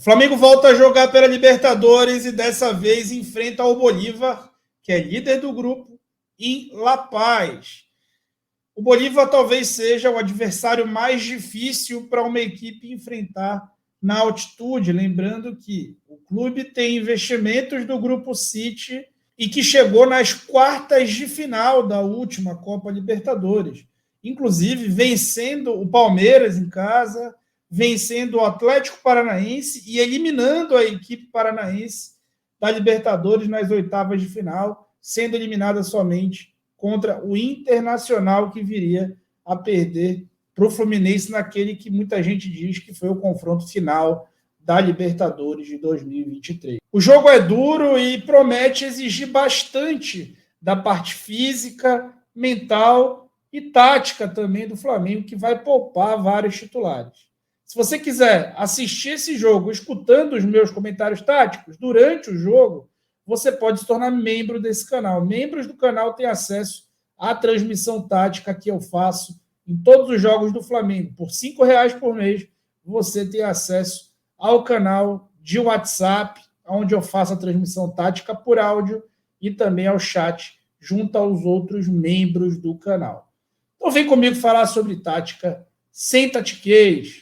O Flamengo volta a jogar pela Libertadores e dessa vez enfrenta o Bolívar, que é líder do grupo, em La Paz. O Bolívar talvez seja o adversário mais difícil para uma equipe enfrentar na altitude. Lembrando que o clube tem investimentos do Grupo City e que chegou nas quartas de final da última Copa Libertadores. Inclusive vencendo o Palmeiras em casa, vencendo o Atlético Paranaense e eliminando a equipe paranaense da Libertadores nas oitavas de final, sendo eliminada somente contra o Internacional, que viria a perder para o Fluminense naquele que muita gente diz que foi o confronto final da Libertadores de 2023. O jogo é duro e promete exigir bastante da parte física, mental e tática também do Flamengo, que vai poupar vários titulares. Se você quiser assistir esse jogo escutando os meus comentários táticos durante o jogo, você pode se tornar membro desse canal. Membros do canal têm acesso à transmissão tática que eu faço em todos os jogos do Flamengo. Por R$5 por mês, você tem acesso ao canal de WhatsApp, onde eu faço a transmissão tática por áudio, e também ao chat, junto aos outros membros do canal. Então vem comigo falar sobre tática sem tatiquez.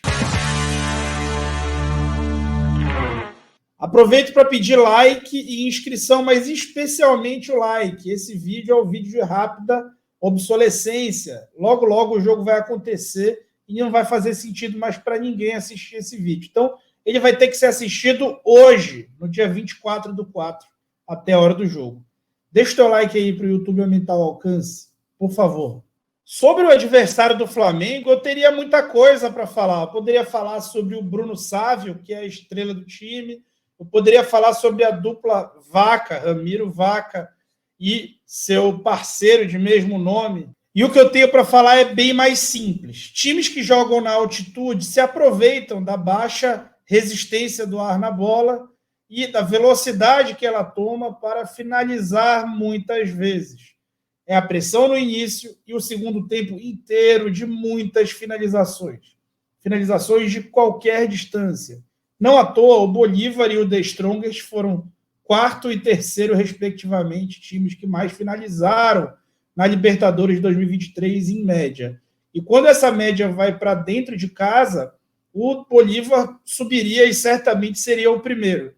Aproveito para pedir like e inscrição, mas especialmente o like. Esse vídeo é um vídeo de rápida obsolescência. Logo, logo o jogo vai acontecer e não vai fazer sentido mais para ninguém assistir esse vídeo. Então, ele vai ter que ser assistido hoje, no dia 24/4, até a hora do jogo. Deixa o teu like aí para o YouTube aumentar o alcance, por favor. Sobre o adversário do Flamengo, eu teria muita coisa para falar. Eu poderia falar sobre o Bruno Sávio, que é a estrela do time. Eu poderia falar sobre a dupla Vaca, Ramiro Vaca e seu parceiro de mesmo nome. E o que eu tenho para falar é bem mais simples. Times que jogam na altitude se aproveitam da baixa resistência do ar na bola e da velocidade que ela toma para finalizar muitas vezes. É a pressão no início e o segundo tempo inteiro de muitas finalizações. Finalizações de qualquer distância. Não à toa, o Bolívar e o The Strongest foram quarto e terceiro, respectivamente, times que mais finalizaram na Libertadores de 2023 em média. E quando essa média vai para dentro de casa, o Bolívar subiria e certamente seria o primeiro.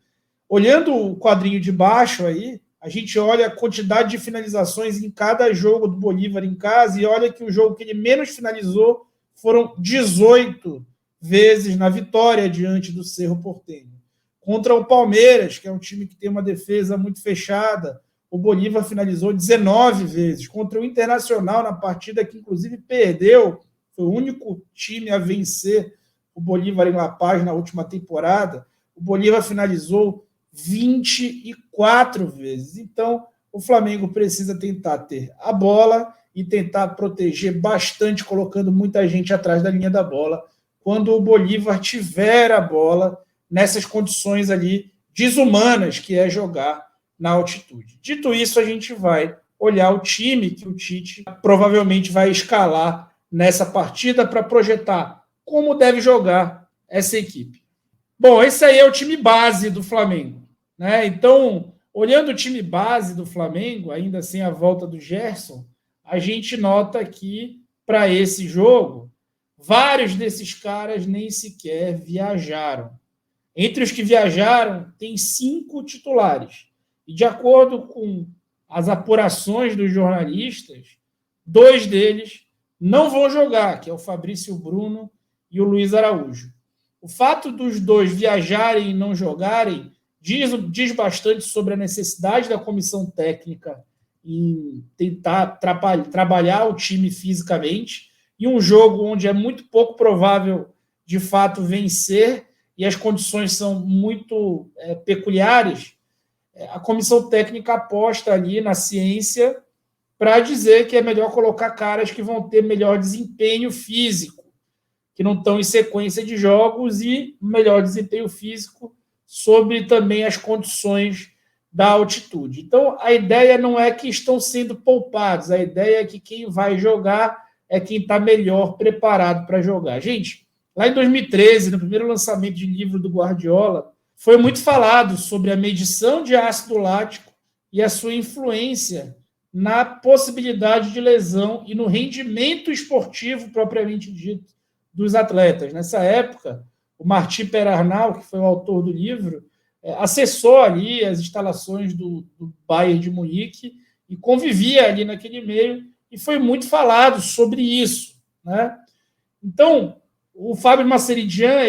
Olhando o quadrinho de baixo aí, a gente olha a quantidade de finalizações em cada jogo do Bolívar em casa e olha que o jogo que ele menos finalizou foram 18 vezes na vitória diante do Cerro Porteño. Contra o Palmeiras, que é um time que tem uma defesa muito fechada, o Bolívar finalizou 19 vezes. Contra o Internacional, na partida que inclusive perdeu, foi o único time a vencer o Bolívar em La Paz na última temporada, o Bolívar finalizou 24 vezes. Então, o Flamengo precisa tentar ter a bola e tentar proteger bastante, colocando muita gente atrás da linha da bola, quando o Bolívar tiver a bola nessas condições ali desumanas que é jogar na altitude. Dito isso, a gente vai olhar o time que o Tite provavelmente vai escalar nessa partida para projetar como deve jogar essa equipe. Bom, esse aí é o time base do Flamengo, né? Então, olhando o time base do Flamengo, ainda sem a volta do Gerson, a gente nota que para esse jogo vários desses caras nem sequer viajaram. Entre os que viajaram, tem 5 titulares. E de acordo com as apurações dos jornalistas, 2 deles não vão jogar, que é o Fabrício Bruno e o Luiz Araújo. O fato dos 2 viajarem e não jogarem diz bastante sobre a necessidade da comissão técnica em tentar trabalhar o time fisicamente, e um jogo onde é muito pouco provável, de fato, vencer, e as condições são muito peculiares, a comissão técnica aposta ali na ciência para dizer que é melhor colocar caras que vão ter melhor desempenho físico, que não estão em sequência de jogos, e melhor desempenho físico sobre também as condições da altitude. Então, a ideia não é que estão sendo poupados, a ideia é que quem vai jogar é quem está melhor preparado para jogar. Gente, Lá em 2013, no primeiro lançamento de livro do Guardiola, foi muito falado sobre a medição de ácido lático e a sua influência na possibilidade de lesão e no rendimento esportivo propriamente dito dos atletas. Nessa época, o Martí Perarnau, que foi o autor do livro, acessou ali as instalações do Bayern de Munique e convivia ali naquele meio, e foi muito falado sobre isso, né? Então, o Fábio Masseridian,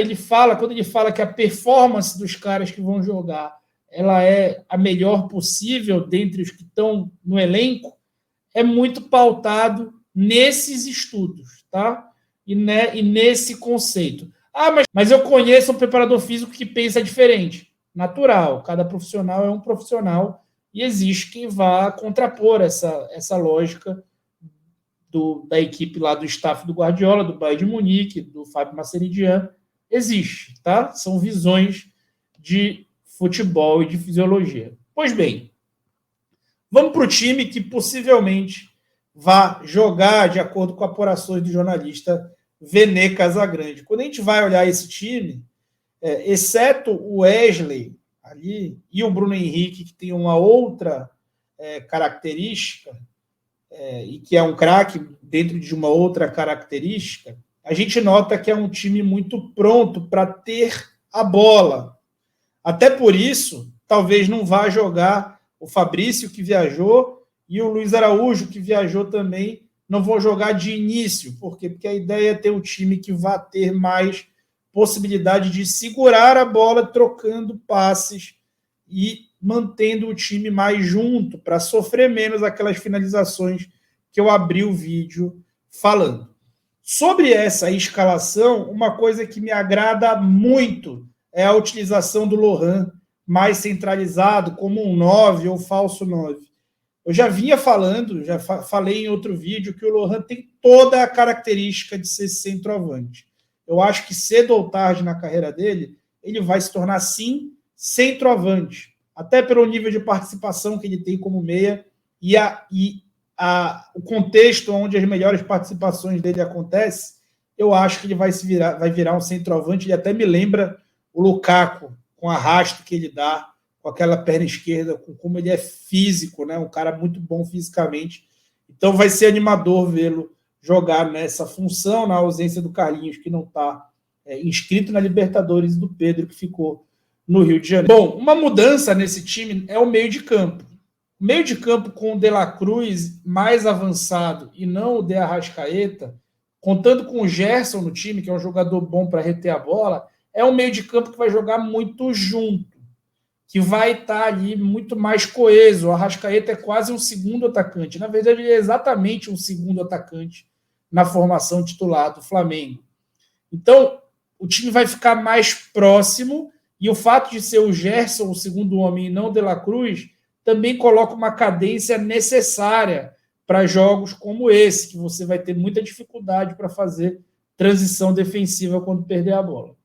quando ele fala que a performance dos caras que vão jogar ela é a melhor possível dentre os que estão no elenco, é muito pautado nesses estudos, tá? E nesse conceito. Mas eu conheço um preparador físico que pensa diferente. Natural, cada profissional é um profissional e existe quem vá contrapor essa lógica da equipe lá do staff do Guardiola, do Bayern de Munique, do Fábio Masseridian. Existe, tá? São visões de futebol e de fisiologia. Pois bem, vamos para o time que possivelmente vá jogar de acordo com apurações do jornalista Vene Casagrande. Quando a gente vai olhar esse time, exceto o Wesley ali e o Bruno Henrique, que tem uma outra característica, e que é um craque dentro de uma outra característica, a gente nota que é um time muito pronto para ter a bola. Até por isso, talvez não vá jogar o Fabrício, que viajou, e o Luiz Araújo, que viajou também, não vão jogar de início. Por quê? Porque a ideia é ter um time que vá ter mais possibilidade de segurar a bola, trocando passes e mantendo o time mais junto, para sofrer menos aquelas finalizações que eu abri o vídeo falando. Sobre essa escalação, uma coisa que me agrada muito é a utilização do Lohan mais centralizado, como um 9 ou falso 9. Eu já vinha falando, já falei em outro vídeo, que o Lohan tem toda a característica de ser centroavante. Eu acho que cedo ou tarde na carreira dele, ele vai se tornar, sim, centroavante. Até pelo nível de participação que ele tem como meia e o contexto onde as melhores participações dele acontecem, eu acho que ele vai virar um centroavante. Ele até me lembra o Lukaku, com o arrasto que ele dá, com aquela perna esquerda, com como ele é físico, né? Um cara muito bom fisicamente. Então vai ser animador vê-lo jogar nessa função, na ausência do Carlinhos, que não está inscrito na Libertadores, e do Pedro, que ficou no Rio de Janeiro. Bom, uma mudança nesse time é o meio de campo. O meio de campo com o De La Cruz mais avançado e não o De Arrascaeta, contando com o Gerson no time, que é um jogador bom para reter a bola, é um meio de campo que vai jogar muito junto, que vai estar ali muito mais coeso. O Arrascaeta é quase um segundo atacante. Na verdade, ele é exatamente um segundo atacante na formação titular do Flamengo. Então, o time vai ficar mais próximo, e o fato de ser o Gerson o segundo homem e não o De La Cruz também coloca uma cadência necessária para jogos como esse, que você vai ter muita dificuldade para fazer transição defensiva quando perder a bola.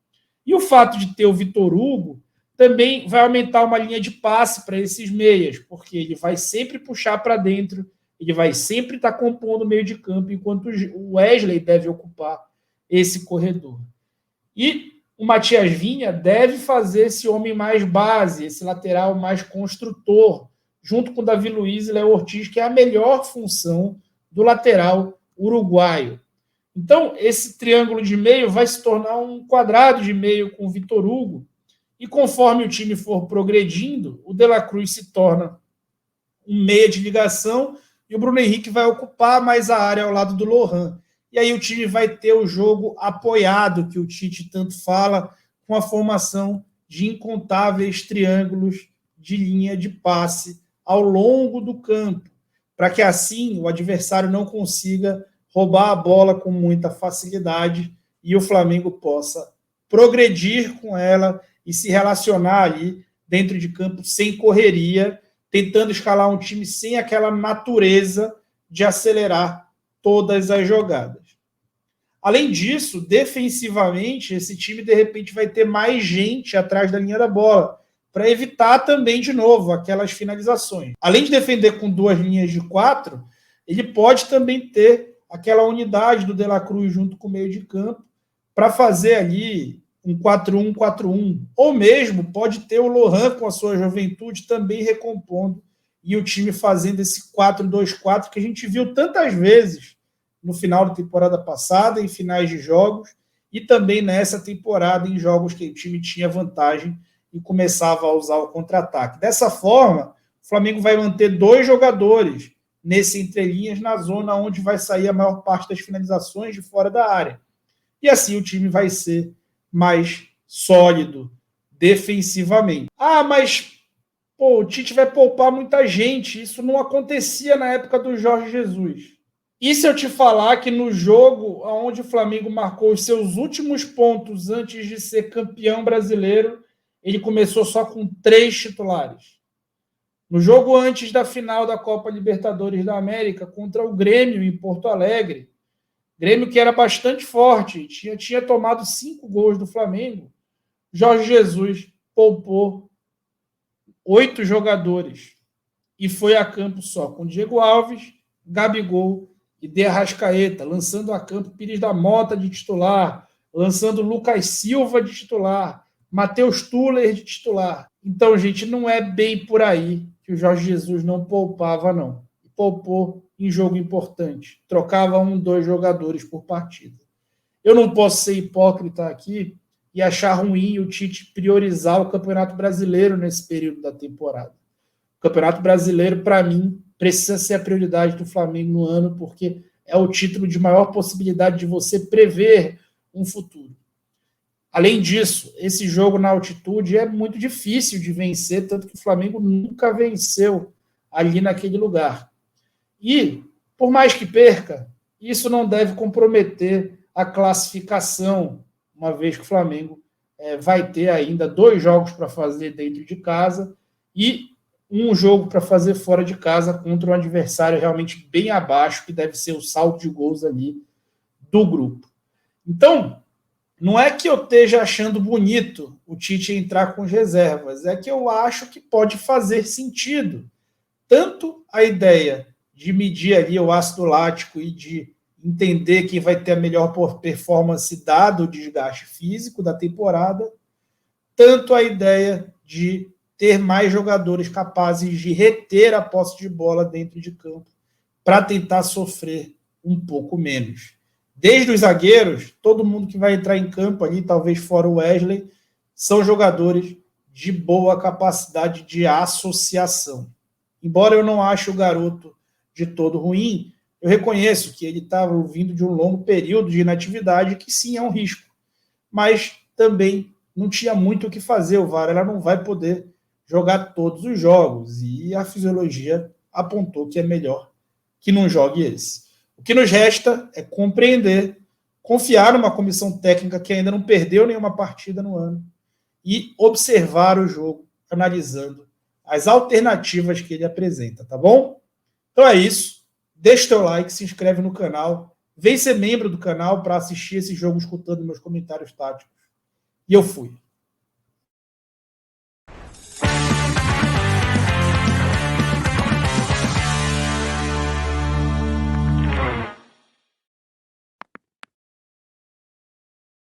E o fato de ter o Vitor Hugo também vai aumentar uma linha de passe para esses meias, porque ele vai sempre puxar para dentro, ele vai sempre estar compondo o meio de campo, enquanto o Wesley deve ocupar esse corredor. E o Matias Vinha deve fazer esse homem mais base, esse lateral mais construtor, junto com o Davi Luiz e Léo Ortiz, que é a melhor função do lateral uruguaio. Então, esse triângulo de meio vai se tornar um quadrado de meio com o Vitor Hugo, e conforme o time for progredindo, o De La Cruz se torna um meia de ligação e o Bruno Henrique vai ocupar mais a área ao lado do Lohan. E aí o time vai ter o jogo apoiado, que o Tite tanto fala, com a formação de incontáveis triângulos de linha de passe ao longo do campo, para que assim o adversário não consiga roubar a bola com muita facilidade e o Flamengo possa progredir com ela e se relacionar ali dentro de campo sem correria, tentando escalar um time sem aquela natureza de acelerar todas as jogadas. Além disso, defensivamente, esse time de repente vai ter mais gente atrás da linha da bola, para evitar também, de novo, aquelas finalizações. Além de defender com 2 linhas de 4, ele pode também ter aquela unidade do De La Cruz junto com o meio de campo, para fazer ali um 4-1-4-1, ou mesmo pode ter o Lohan com a sua juventude também recompondo e o time fazendo esse 4-2-4 que a gente viu tantas vezes no final da temporada passada, em finais de jogos, e também nessa temporada em jogos que o time tinha vantagem e começava a usar o contra-ataque. Dessa forma, o Flamengo vai manter 2 jogadores nesse entrelinhas na zona onde vai sair a maior parte das finalizações de fora da área. E assim o time vai ser mais sólido defensivamente. Mas o Tite vai poupar muita gente. Isso não acontecia na época do Jorge Jesus. E se eu te falar que no jogo onde o Flamengo marcou os seus últimos pontos antes de ser campeão brasileiro, ele começou só com 3 titulares? No jogo antes da final da Copa Libertadores da América contra o Grêmio em Porto Alegre, Grêmio que era bastante forte, tinha tomado 5 gols do Flamengo, Jorge Jesus poupou 8 jogadores e foi a campo só com Diego Alves, Gabigol e De Arrascaeta, lançando a campo Pires da Mota de titular, lançando Lucas Silva de titular, Matheus Tuller de titular. Então, gente, não é bem por aí que o Jorge Jesus não poupava, não. Poupou em jogo importante. Trocava 1, 2 jogadores por partida. Eu não posso ser hipócrita aqui e achar ruim o Tite priorizar o Campeonato Brasileiro nesse período da temporada. O Campeonato Brasileiro, para mim, precisa ser a prioridade do Flamengo no ano, porque é o título de maior possibilidade de você prever um futuro. Além disso, esse jogo na altitude é muito difícil de vencer, tanto que o Flamengo nunca venceu ali naquele lugar. E, por mais que perca, isso não deve comprometer a classificação, uma vez que o Flamengo vai ter ainda 2 jogos para fazer dentro de casa e um jogo para fazer fora de casa contra um adversário realmente bem abaixo, que deve ser o saldo de gols ali do grupo. Então, não é que eu esteja achando bonito o Tite entrar com as reservas, é que eu acho que pode fazer sentido. Tanto a ideia de medir ali o ácido lático e de entender quem vai ter a melhor performance dado o desgaste físico da temporada, tanto a ideia de ter mais jogadores capazes de reter a posse de bola dentro de campo para tentar sofrer um pouco menos. Desde os zagueiros, todo mundo que vai entrar em campo ali, talvez fora o Wesley, são jogadores de boa capacidade de associação. Embora eu não ache o garoto de todo ruim, eu reconheço que ele estava vindo de um longo período de inatividade, que sim, é um risco. Mas também não tinha muito o que fazer. O VAR ela não vai poder jogar todos os jogos. E a fisiologia apontou que é melhor que não jogue esse. O que nos resta é compreender, confiar numa comissão técnica que ainda não perdeu nenhuma partida no ano e observar o jogo, analisando as alternativas que ele apresenta, tá bom? Então é isso. Deixa o teu like, se inscreve no canal, vem ser membro do canal para assistir esse jogo escutando meus comentários táticos. E eu fui.